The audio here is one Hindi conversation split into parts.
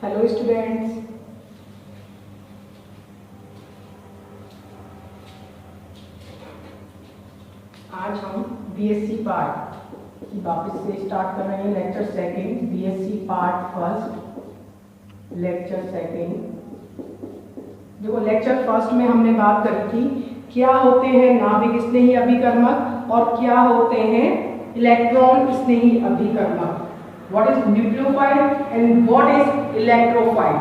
हेलो स्टूडेंट्स, आज हम बीएससी पार्ट की वापस से स्टार्ट कर रहे हैं। Lecture second, BSc part first, lecture second. देखो, लेक्चर फर्स्ट में हमने बात करी थी क्या होते हैं नाभिक स्नेही अभिकर्मक और क्या होते हैं इलेक्ट्रॉन स्नेही अभिकर्मक। What is nucleophile and what is electrophile?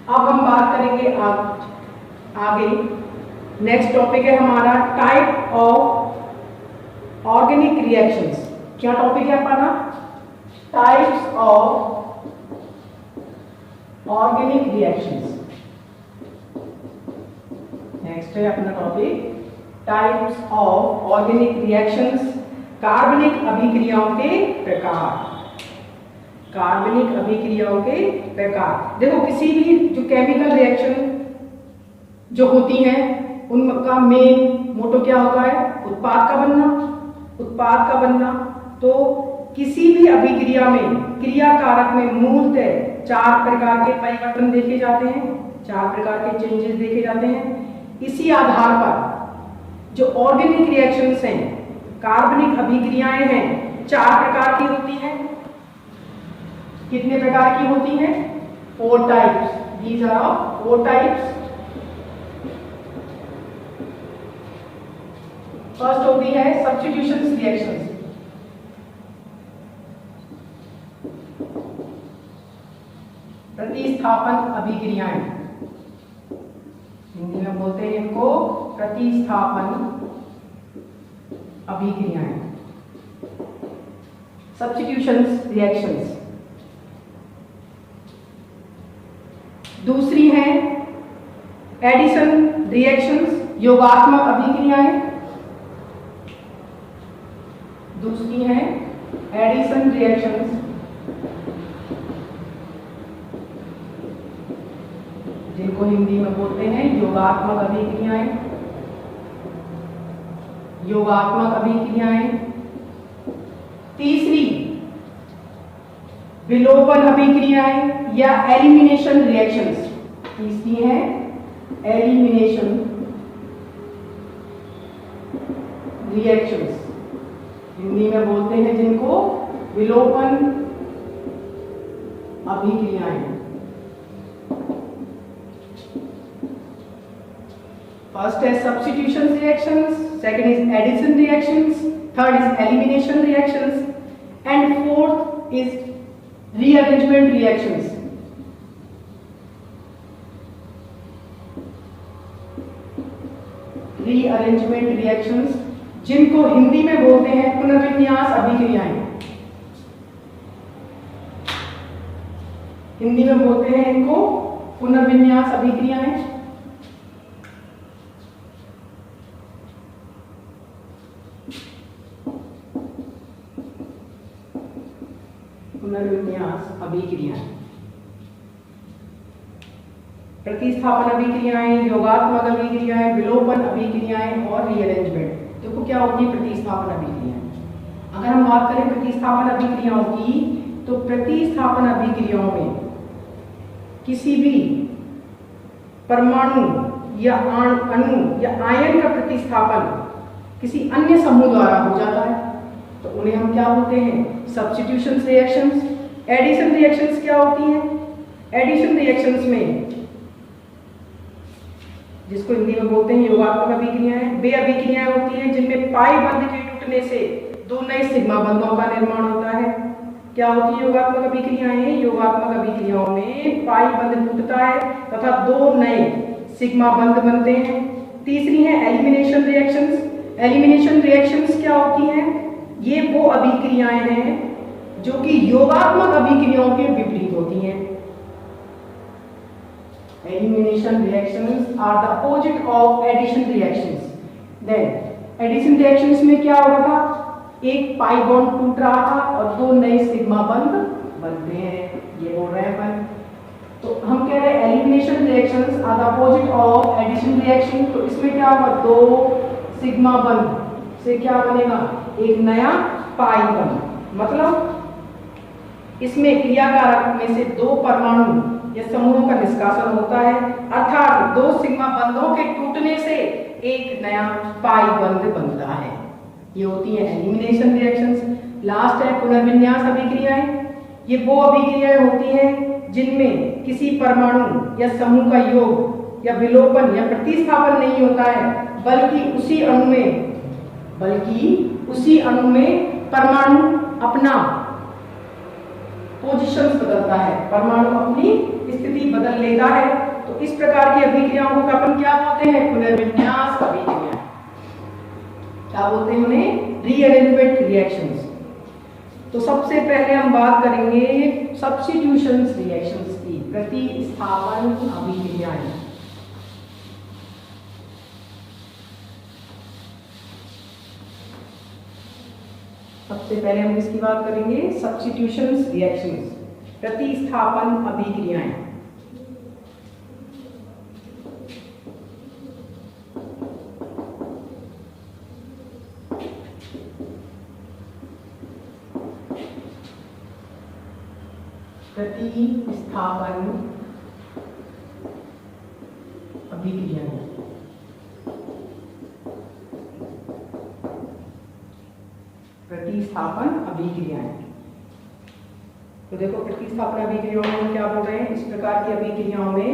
अब हम बात करेंगे आगे। नेक्स्ट टॉपिक है हमारा टाइप ऑफ ऑर्गेनिक रिएक्शंस। क्या टॉपिक है हमारा? Types of organic reactions. Next है अपना topic types of organic reactions. कार्बनिक अभिक्रियाओं के प्रकार। कार्बनिक अभिक्रियाओं के प्रकार। देखो, किसी भी जो केमिकल रिएक्शन जो होती हैं उनका मेन मोटो क्या होता है? उत्पाद का बनना। उत्पाद का बनना। तो किसी भी अभिक्रिया में, क्रिया कारक में मूलतः 4 प्रकार के परिवर्तन देखे जाते हैं, 4 प्रकार के चेंजेस देखे जाते हैं। इसी आधार पर जो ऑर्गेनिक रिएक्शंस हैं, कार्बनिक अभिक्रियाएं हैं, 4 प्रकार की होती हैं। कितने प्रकार की होती हैं? 4 types. These are of 4 types. First होती है सब्स्टिट्यूशन रिएक्शंस। प्रतिस्थापन अभिक्रियाएं, हिंदी में बोलते हैं इनको प्रतिस्थापन अभिक्रियाएं, सब्स्टिट्यूशन रिएक्शंस। दूसरी है एडिशन रिएक्शंस, योगात्मक अभिक्रियाएं। दूसरी है एडिशन रिएक्शंस, जिनको हिंदी में बोलते हैं योगात्मक अभिक्रियाएं। योगात्मक अभिक्रियाएं। तीसरी विलोपन अभिक्रियाएं या एलिमिनेशन रिएक्शंस। तीसरी है एलिमिनेशन रिएक्शंस, हिंदी में बोलते हैं जिनको विलोपन अभिक्रियाएं। फर्स्ट है substitution reactions, second is addition reactions, third is elimination reactions, and fourth is rearrangement reactions. Rearrangement reactions, जिनको हिंदी में बोलते हैं पुनर्विन्यास अभिक्रियाएं। हिंदी में बोलते हैं इनको पुनर्विन्यास अभिक्रियाएं। पुनर्विन्यास अभिक्रियाएं, प्रतिस्थापन अभिक्रियाएं, योगात्मक अभिक्रियाएं, विलोपन अभिक्रियाएं और रीअरेंजमेंट। देखो क्या होती है प्रतिस्थापन अभिक्रियाएं। अगर हम बात करें प्रतिस्थापन अभिक्रियाओं की, तो प्रतिस्थापन अभिक्रियाओं में किसी भी परमाणु या अणु या आयन का प्रतिस्थापन किसी अन्य समूह द्वारा हो जाता है, तो उन्हें हम क्या बोलते हैं? Substitution reactions. एडिशन रिएक्शंस क्या होती हैं? एडिशन रिएक्शंस में, जिसको हिंदी में बोलते हैं योगात्मक अभिक्रियाएं, वे अभिक्रियाएं होती हैं जिनमें पाई बंध के टूटने से 2 नए सिग्मा बंधों का निर्माण होता है। क्या होती है योगात्मक अभिक्रियाएं? योगात्मक अभिक्रियाओं में पाई बंध टूटता है तथा 2 नए सिग्मा बंध बनते हैं। तीसरी है एलिमिनेशन रिएक्शंस। एलिमिनेशन रिएक्शंस क्या होती हैं? ये वो अभिक्रियाएं हैं जो कि योगात्मक अभिक्रियाओं के विपरीत होती हैं। Elimination reactions are the opposite of addition reactions. Then addition reactions में क्या हो रहा था? एक पाई बॉन्ड टूट रहा था और 2 नए सिग्मा बंध बनते हैं, ये बोल रहे हैं अपन। तो हम कह रहे हैं elimination reactions are the opposite of addition reaction. तो इसमें क्या होगा? 2 सिग्मा बंध से क्या बनेगा? एक नया पाई बंध। मतलब इसमें क्रियाकारक में से 2 परमाणु या समूहों का निष्कासन होता है, अर्थात 2 सिग्मा बंधों के टूटने से एक नया पाई बंध बनता है। ये होती है एलिमिनेशन रिएक्शंस। लास्ट है पुनर्विन्यास अभिक्रियाएं। ये वो अभिक्रियाएं होती हैं जिनमें किसी परमाणु या समूह का योग या विलोपन या प्रतिस्थापन नहीं होता है, बल्कि उसी अणु में परमाणु अपना पोजीशंस बदलता है, परमाणु अपनी स्थिति बदल लेता है। तो इस प्रकार की अभिक्रियाओं को अपन क्या बोलते हैं? पुनर्विन्यास अभिक्रियाएं। क्या बोलते हैं उन्हें? Rearrangement reactions. तो सबसे पहले हम बात करेंगे सब्स्टिट्यूशन रिएक्शंस की, प्रतिस्थापन अभिक्रियाएं। सबसे पहले हम इसकी बात करेंगे सब्स्टिट्यूशन रिएक्शंस, प्रतिस्थापन अभिक्रियाएं। प्रतिस्थापन अभिक्रियाएं। प्रतिस्थापन अभिक्रियाएं। तो देखो प्रतिस्थापन अभिक्रियाओं में क्या बोल रहे हैं? इस प्रकार की अभिक्रियाओं में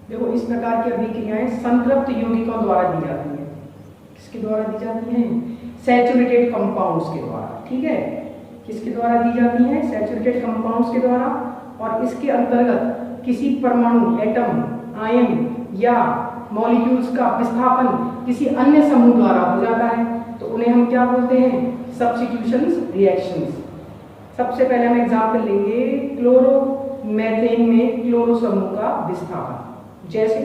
देखो, इस प्रकार की अभिक्रियाएं संतृप्त यौगिकों द्वारा दी जाती हैं। किसके द्वारा दी जाती हैं? सैचुरेटेड कंपाउंड्स के द्वारा। ठीक है, किसके द्वारा दी जाती हैं? सैचुरेटेड कंपाउंड्स के द्वारा। और इसके अंतर्गत किसी परमाणु, एटम, आयन या मॉलिक्यूल्स का विस्थापन किसी अन्य समूह द्वारा हो जाता है, तो उन्हें हम क्या बोलते हैं? Substitution reactions. सबसे पहले हम एग्जांपल लेंगे क्लोरोमेथेन में क्लोरो समूह का विस्थापन। जैसे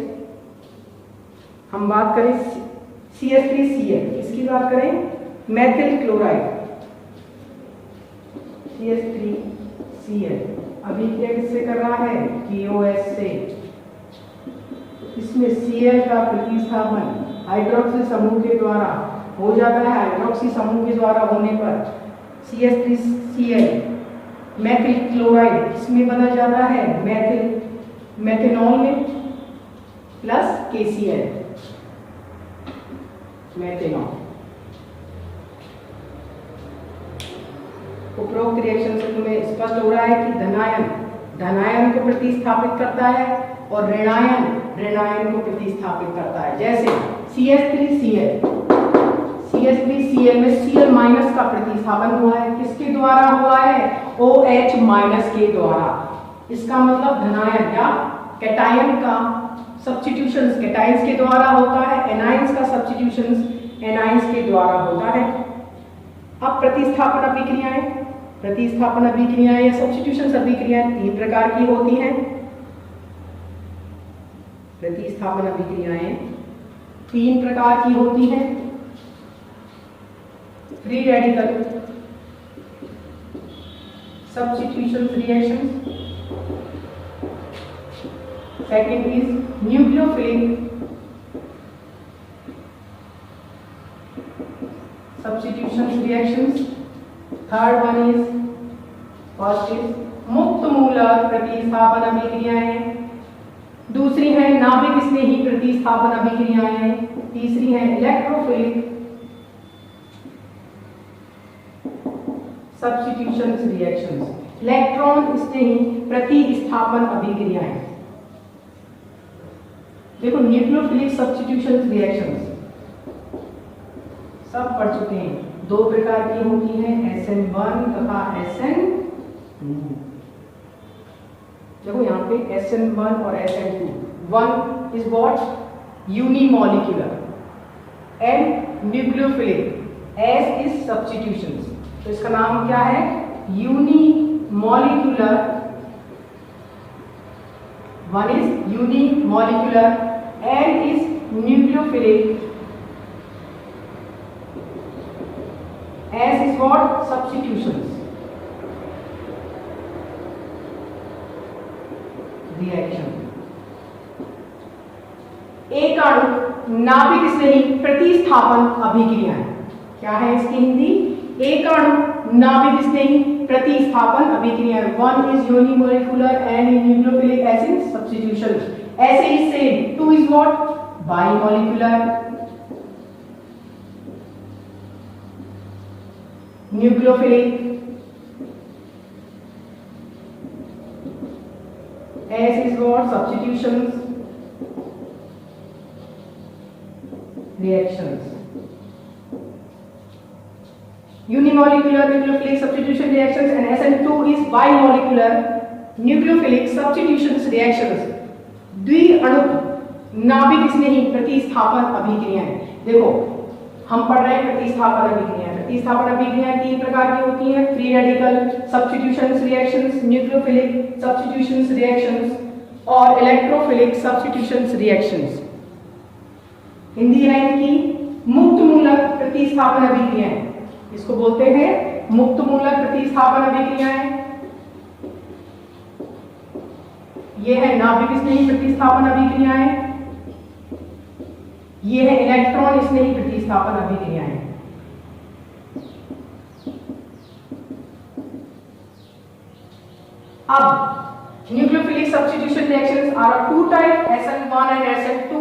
हम बात करें CH3Cl, किसकी बात करें? मेथिल क्लोराइड CH3Cl अभिक्रिया किससे कर रहा है? KOH से। इसमें Cl का प्रतिस्थापन हाइड्रोक्सी समूह के द्वारा हो जाता है। हाइड्रोक्सी समूह के द्वारा होने पर CH3Cl मेथिल क्लोराइड इसमें बदल जाता है मेथेनॉल में प्लस KCl मेथेनॉल। उपरोक्त रिएक्शन से तुम्हें स्पष्ट हो रहा है कि धनायन को प्रतिस्थापित करता है और ऋणायन को प्रतिस्थापित करता है। जैसे CH3Cl में Cl माइनस का प्रतिस्थापन हुआ है। किसके द्वारा हुआ है? OH माइनस के द्वारा। इसका मतलब धनायन या कैटायन का सब्स्टिट्यूशन कैटायंस के द्वारा होता है, एनायंस का सब्स्टिट्यूशन एनायंस के द्वारा होता है। अब प्रतिस्थापन अभिक्रियाएं या सब्स्टिट्यूशन अभिक्रियाएं 3 प्रकार की होती हैं। प्रतिस्थापन अभिक्रियाएं 3 प्रकार की होती हैं। Free radical substitution reactions, second is nucleophilic substitution reactions, third one is first is मुक्त मूलक प्रतिस्थापन अभिक्रियाएं, दूसरी है नाभिक स्नेही प्रतिस्थापन अभिक्रियाएं, तीसरी है इलेक्ट्रोफिलिक सब्स्टिट्यूशन रिएक्शंस, इलेक्ट्रॉन स्नेही प्रतिस्थापन अभिक्रियाएं। देखो न्यूक्लियोफिलिक सब्स्टिट्यूशन रिएक्शंस सब पढ़ चुके हैं। 2 प्रकार की होती हैं, SN1 तथा SN2। देखो यहाँ पे SN1 और SN2। 1 is what? Unimolecular and nucleophilic, S is substitutions। तो इसका नाम क्या है? Unimolecular। 1 is unimolecular and is nucleophilic, S is what? Substitutions reaction। एक अणु नाभिक स्नेही प्रतिस्थापन अभिक्रियाएं। क्या है इसकी हिंदी? एक अणु नाभिक स्नेही प्रतिस्थापन अभिक्रिया, one is unimolecular and nucleophilic acid substitution, ऐसे ही same two is what bimolecular nucleophilic, S is what substitutions reactions, unimolecular nucleophilic substitution reactions, and SN2 is bimolecular nucleophilic substitutions reactions, द्विअणु नाभिक स्नेही प्रतिस्थापन अभिक्रियाएं। देखो हम पढ़ रहे हैं प्रतिस्थापन अभिक्रियाएं। प्रतिस्थापन अभिक्रियाएं तीन प्रकार की होती हैं, free radical substitutions reactions, nucleophilic substitutions reactions और इलेक्ट्रोफिलिक सब्स्टिट्यूशंस रिएक्शंस। हिंदी है इनकी मुक्त मूलक प्रतिस्थापन अभिक्रियाएं, इसको बोलते हैं मुक्त मूलक प्रतिस्थापन अभिक्रियाएं। ये है नाभिक स्नेही प्रतिस्थापन अभिक्रियाएं, ये है इलेक्ट्रॉन स्नेही प्रतिस्थापन अभिक्रियाएं। अब nucleophilic substitution reactions are of two type, SN1 and SN2.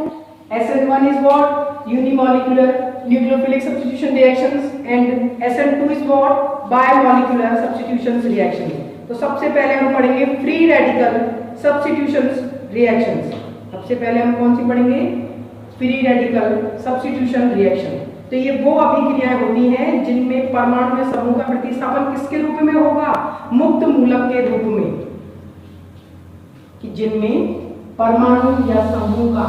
SN1 is what unimolecular nucleophilic substitution reactions and SN2 is what bimolecular substitutions reactions. तो सबसे पहले हम पढ़ेंगे फ्री रेडिकल सब्स्टिट्यूशंस रिएक्शंस। सबसे पहले हम कौन सी पढ़ेंगे? Free radical substitution reaction. तो ये वो अभिक्रियाएं होती हैं जिनमें परमाणु में समूह का प्रतिस्थापन किसके रूप में होगा? मुक्त मूलक के रूप में, कि जिनमें परमाणु या समूह का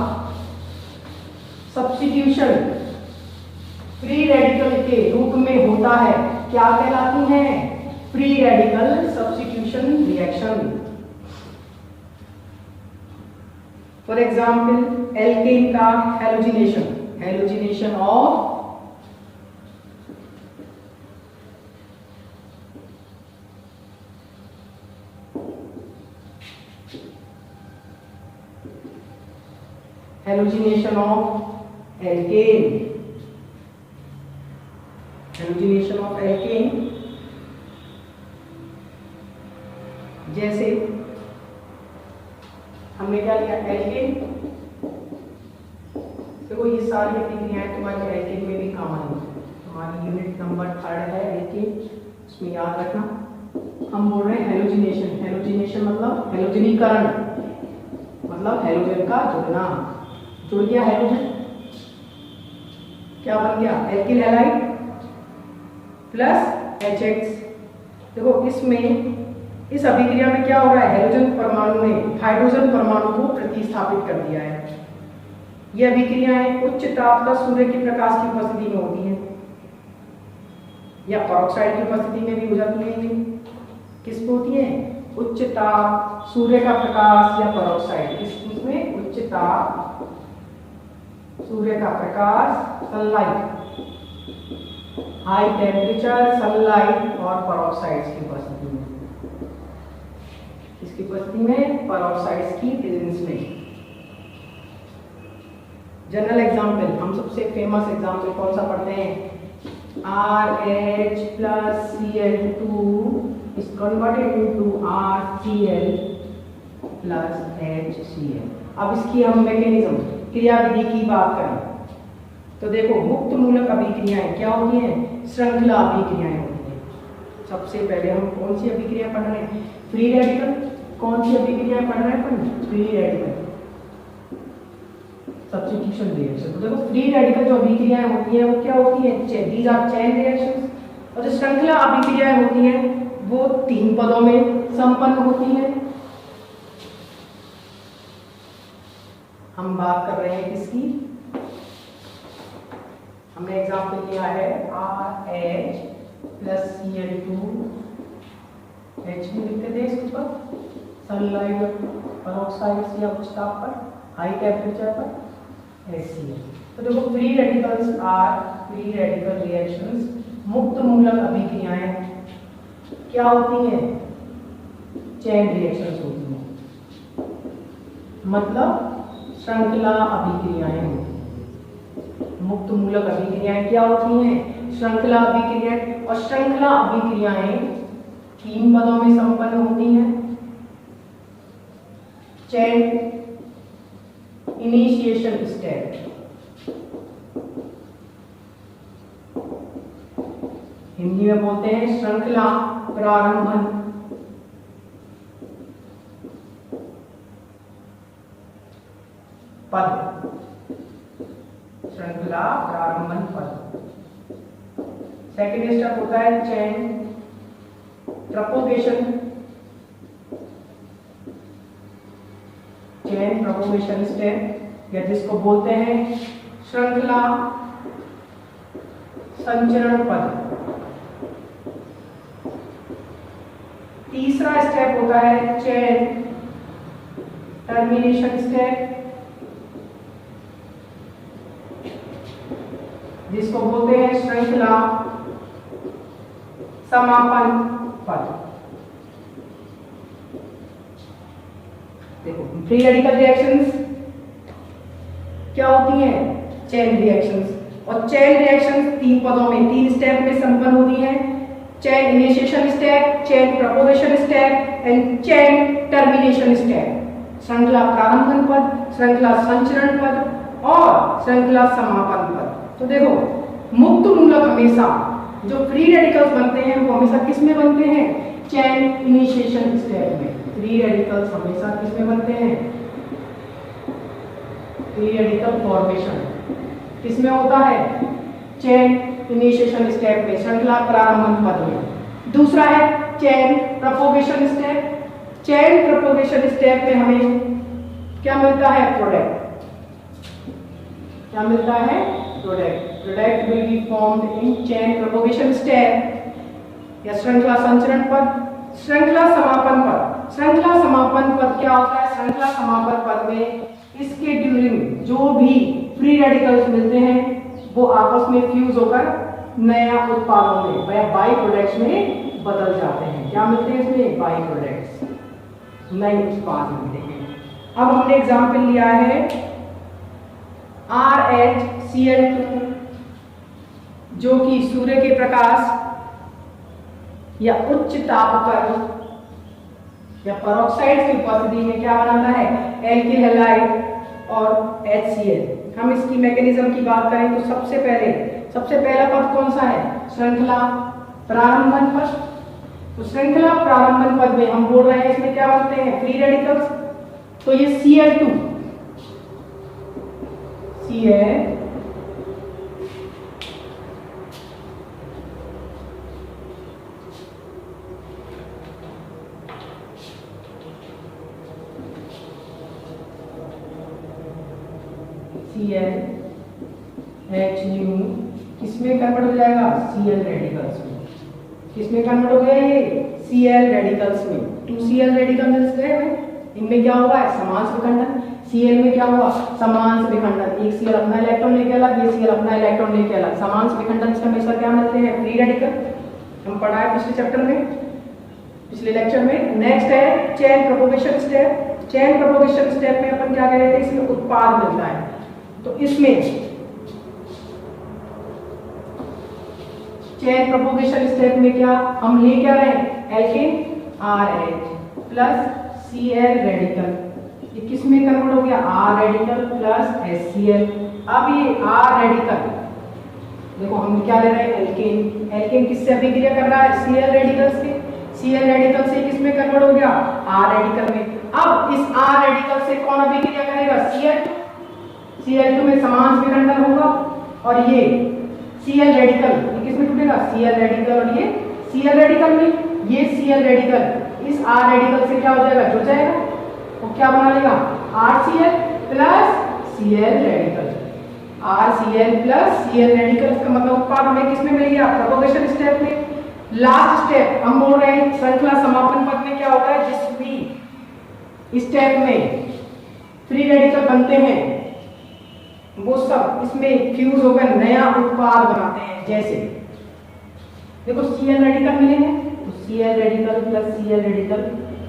सब्स्टिट्यूशन फ्री रेडिकल के रूप में होता है, क्या कहलाती हैं? Free radical substitution reaction. For example alkane का halogenation, halogenation of hallucination of alkane, hallucination of alkane, जैसे हमने क्या लिया? एल्केन। देखो ये सारी अभिक्रियाएं तुम्हारी एल्केन में भी कॉमन है। हमारी यूनिट नंबर 3 है एल्केन, उसमें याद रखना। हम बोल रहे हैं हैलोजिनेशन, हैलोजिनेशन मतलब हैलोजनीकरण, मतलब हैलोजन का जुड़ना। जुड़ गया हैलोजन, क्या बन गया? Alkyl halide plus HX। देखो इसमें इस अभिक्रिया में क्या हो रहा है? हैलोजन परमाणु ने हाइड्रोजन परमाणु को प्रतिस्थापित कर दिया है। ये अभिक्रियाएं उच्च ताप तथा सूर्य के प्रकाश की उपस्थिति में होती हैं या पेरोक्साइड की उपस्थिति में भी हो जाती है। ये किस पे होती है? उच्च ताप, सूर्य का प्रकाश या पेरोक्साइड। इसमें उच्च ताप, सूर्य का प्रकाश, सनलाइट, हाई टेम्परेचर, सनलाइट और पेरोक्साइड्स की उपस्थिति में, इसकी उपस्थिति में, पेरोक्साइड्स की प्रेजेंस में। जनरल एग्जाम्पल, हम सबसे फेमस एग्जाम्पल कौन सा पढ़ते हैं? RH plus Cl2 is converted into RCl plus HCl। अब इसकी हम मैकेनिज्म, क्रियाविधि की बात करें तो देखो मुक्त मूलक अभिक्रियाएं क्या होती हैं? श्रृंखला अभिक्रियाएं होती हैं। सबसे पहले हम कौन सी अभिक्रिया पढ़ रहे हैं? Free radical. कौन सी अभिक्रिया पढ़ रहे हैं अपन? Free radical substitution reaction. तो देखो फ्री रेडिकल जो अभिक्रियाएं होती हैं वो क्या होती हैं? These are chain reactions. और जो श्रृंखला अभिक्रियाएं होती हैं वो 3 पदों में संपन्न होती हैं। हम बात कर रहे हैं किसकी? हमने एग्जाम्पल लिया है RH plus Cl2, H भी लिखते थे इसके ऊपर, सनलाइट, पेरोक्साइड्स या उच्च ताप पर, हाई टेम्परेचर पर, HCl। तो देखो free radicals are free radical reactions, मुक्त मूलक अभिक्रियाएं क्या होती हैं? चेन रिएक्शंस होती हैं, मतलब श्रृंखला अभिक्रियाएं होती हैं। मुक्त मूलक अभिक्रियाएं क्या होती हैं? श्रृंखला अभिक्रिया। और श्रृंखला अभिक्रियाएं 3 पदों में संपन्न होती हैं। चेन इनिशिएशन स्टेप, हिंदी में बोलते हैं श्रृंखला प्रारंभन पद, श्रृंखला प्रारंभन पद। सेकेंड स्टेप होता है chain propagation, chain propagation step, या जिसको बोलते हैं श्रृंखला संचरण पद। तीसरा स्टेप होता है चेन टर्मिनेशन स्टेप, जिसको बोलते हैं श्रृंखला समापन पद। देखो फ्री रेडिकल रिएक्शंस क्या होती हैं? Chain reactions. और चेन रिएक्शंस 3 पदों में 3 स्टेप में संपन्न होती हैं। Chain initiation step, chain propagation step and chain termination step. श्रृंखला प्रारंभन पद, श्रृंखला संचरण पद और श्रृंखला समापन पद। तो देखो मुक्त मूलक हमेशा जो फ्री रेडिकल्स बनते हैं वो हमेशा किस में बनते हैं? चेन इनिशिएशन स्टेप में। फ्री रेडिकल्स हमेशा किस में बनते हैं? फ्री रेडिकल फॉर्मेशन किस में होता है? चेन इनिशिएशन स्टेप में, श्रृंखला प्रारंभन पद में। दूसरा है chain propagation step. Chain propagation step में हमें क्या मिलता है? प्रोडक्ट। क्या मिलता है? Product. Product will be formed in chain propagation step या श्रृंखला संचरण पद। श्रृंखला समापन पद, श्रृंखला समापन पद क्या होता है? श्रृंखला समापन पद में इसके ड्यूरिंग जो भी फ्री रेडिकल्स मिलते हैं वो आपस में फ्यूज होकर नया उत्पादों में बाई प्रोडक्ट्स में बदल जाते हैं। क्या मिलते हैं इसमें? बाई प्रोडक्ट्स, नए उत्पाद मिलते हैं। अब हमने एग्जाम्पल लिया है RHCl2 जो कि सूर्य के प्रकाश या उच्च ताप पर या परोक्साइड की उपस्थिति में क्या बनाता है? एल्किल हैलाइड और HCl। हम इसकी मैकेनिज्म की बात करें तो सबसे पहला पद कौन सा है? श्रृंखला प्रारंभन पद। तो श्रृंखला प्रारंभन पद में हम बोल रहे हैं इसमें क्या बनते हैं? Free radicals. तो ये Cl2 ClHnu किसमें कन्वर्ट हो जाएगा? Cl रेडिकल्स में। किसमें कन्वर्ट हो गया ये? Cl रेडिकल्स में। 2Cl रेडिकल मिल गए हैं। इनमें क्या हुआ है? समांश विखंडन। Cl में क्या हुआ? समांश विखंडन। एक Cl अपना इलेक्ट्रॉन लेके अलग, ये Cl अपना इलेक्ट्रॉन लेके अलग। समांश विखंडन से हमेशा क्या मिलते हैं? Free radical. हम पढ़ा है पिछले चैप्टर में, पिछले लेक्चर में। नेक्स्ट है chain propagation step. Chain propagation step में अपन क्या कह रहे थे? इसमें उत्पाद मिलता है। तो इसमें चेन प्रोपोगेशन स्टेप में क्या हम ले क्या रहे हैं? Alkane RH plus Cl radical. ये किस में कन्वर्ट हो गया? R radical plus HCl। अब ये R रेडिकल देखो हम क्या ले रहे हैं? एल्केन। एल्केन किससे अभिक्रिया कर रहा है? Cl रेडिकल से। Cl रेडिकल से किस में कन्वर्ट हो गया? R रेडिकल में। अब इस R रेडिकल से कौन अभिक्रिया करेगा? Cl2। Cl2 में समांश विखंडन होगा और ये Cl रेडिकल ये किस में टूटेगा? Cl radical. और ये Cl रेडिकल में ये Cl रेडिकल इस R रेडिकल से क्या हो जाएगा? जुड़ जाएगा। वो क्या बना लेगा? RCl plus Cl radical. RCl plus Cl radical का मतलब उत्पाद हमें किस में मिल गया? प्रोपोगेशन स्टेप में। लास्ट स्टेप हम बोल रहे हैं श्रृंखला समापन पद में क्या होता है? जिस भी स्टेप में फ्री रेडिकल बनते हैं वो सब इसमें फ्यूज होकर नया उत्पाद बनाते हैं। जैसे देखो Cl रेडिकल मिले हैं तो Cl radical plus Cl radical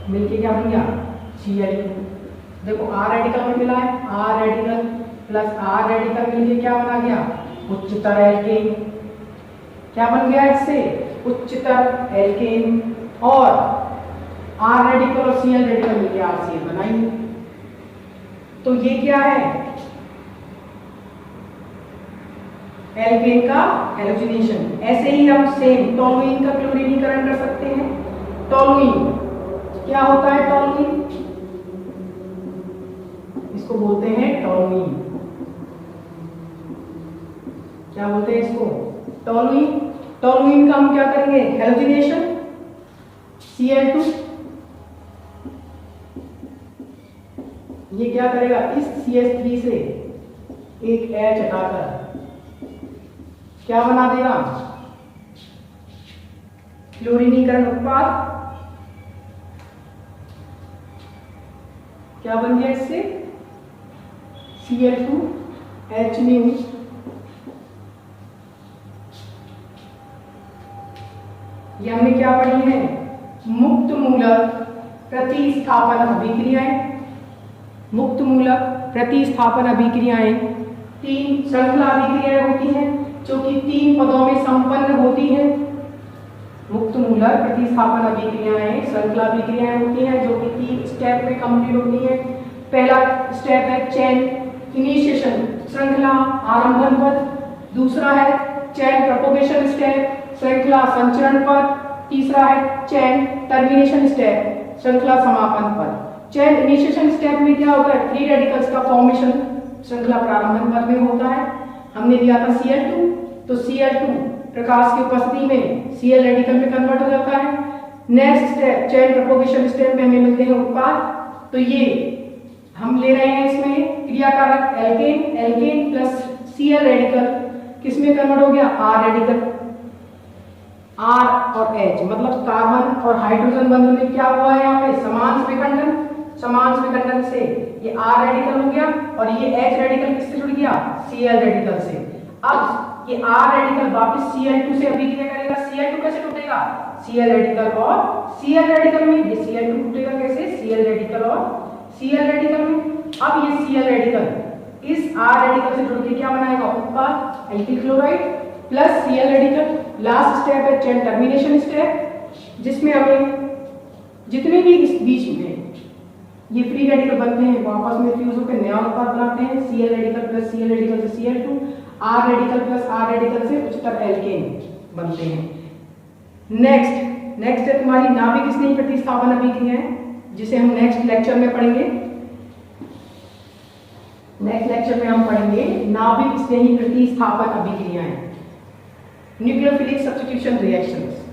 मिलके क्या बन गया? Cl2। देखो R रेडिकल में मिला है, R radical plus R radical मिलके क्या बना गया? उच्चतर एल्केन। क्या बन गया इससे? उच्चतर एल्केन, और आर रेडिकल और सीएल रेडिकल मिलकर आरसीएल बनाएंगे। तो ये क्या है? एल्केन का हैलोजिनेशन। ऐसे ही हम सेम टोलुइन का क्लोरीनीकरण कर सकते हैं। टोलुइन क्या होता है? टोलुइन इसको बोलते हैं टोलुइन। क्या बोलते हैं इसको? टोलुइन। टोलुइन का हम क्या करेंगे? Halogenation, Cl2। ये क्या करेगा? इस CH3 से एक H हटाकर क्या बना देगा? क्लोरीनीकरण उत्पाद। क्या बन गया इससे? Cl2H-. ये हमने क्या पढ़ी है? मुक्त मूलक प्रतिस्थापन अभिक्रियाएं। मुक्त मूलक प्रतिस्थापन अभिक्रियाएं 3 श्रृंखला अभिक्रियाएं होती हैं जो कि 3 पदों में संपन्न होती हैं। मुक्त मूलक प्रतिस्थापन अभिक्रियाएं श्रृंखला अभिक्रियाएं होती हैं जो कि 3 स्टेप में कंप्लीट होती हैं। पहला स्टेप है चेन इनिशिएशन, श्रृंखला आरंभन पद। दूसरा है चेन प्रोपोगेशन स्टेप, श्रृंखला संचरण पद। तीसरा है चेन टर्मिनेशन स्टेप, श्रृंखला समापन पद। चेन इनिशिएशन स्टेप में क्या होता है? फ्री रेडिकल्स का फॉर्मेशन श्रृंखला प्रारंभन पद में होता है। हमने लिया था Cl2, तो Cl2 प्रकाश की उपस्थिति में Cl रेडिकल में कन्वर्ट हो जाता है। Next step chain propagation step में हमें मिलते हैं उत्पाद। तो ये हम ले रहे हैं इसमें क्रियाकारक alkane, alkane plus Cl radical किसमें कन्वर्ट हो गया? R radical. R और H मतलब कार्बन और हाइड्रोजन बंधन में क्या हुआ है? यहाँ पे समान विखंडन। समान विखंडन से ये R रेडिकल हो गया और ये H रेडिकल किससे जुड़ गया? Cl रेडिकल से। अब ये R रेडिकल वापस Cl2 से अभिक्रिया करेगा। Cl2 कैसे टूटेगा? Cl रेडिकल और Cl रेडिकल में। ये Cl2 टूटेगा कैसे? Cl रेडिकल और Cl रेडिकल में। अब ये Cl रेडिकल इस R रेडिकल से जुड़ के क्या बनाएगा? उत्पाद alkyl chloride plus Cl radical. Last step है चेन टर्मिनेशन स्टेप, जिसमें हमें जितने भी इस बीच में ये फ्री रेडिकल बनते हैं वो आपस में फ्यूज होकर नया उत्पाद बनाते हैं। Cl radical plus Cl radical से Cl2, R radical plus R radical से उच्चतर एल्केन बनते हैं। नेक्स्ट है तुम्हारी नाभिक स्नेही प्रतिस्थापन अभिक्रियाएं, जिसे हम नेक्स्ट लेक्चर में पढ़ेंगे। नेक्स्ट लेक्चर में हम पढ़ेंगे नाभिक स्नेही प्रतिस्थापन अभिक्रियाएं, न्यूक्लियोफिलिक सब्स्टिट्यूशन रिएक्शंस।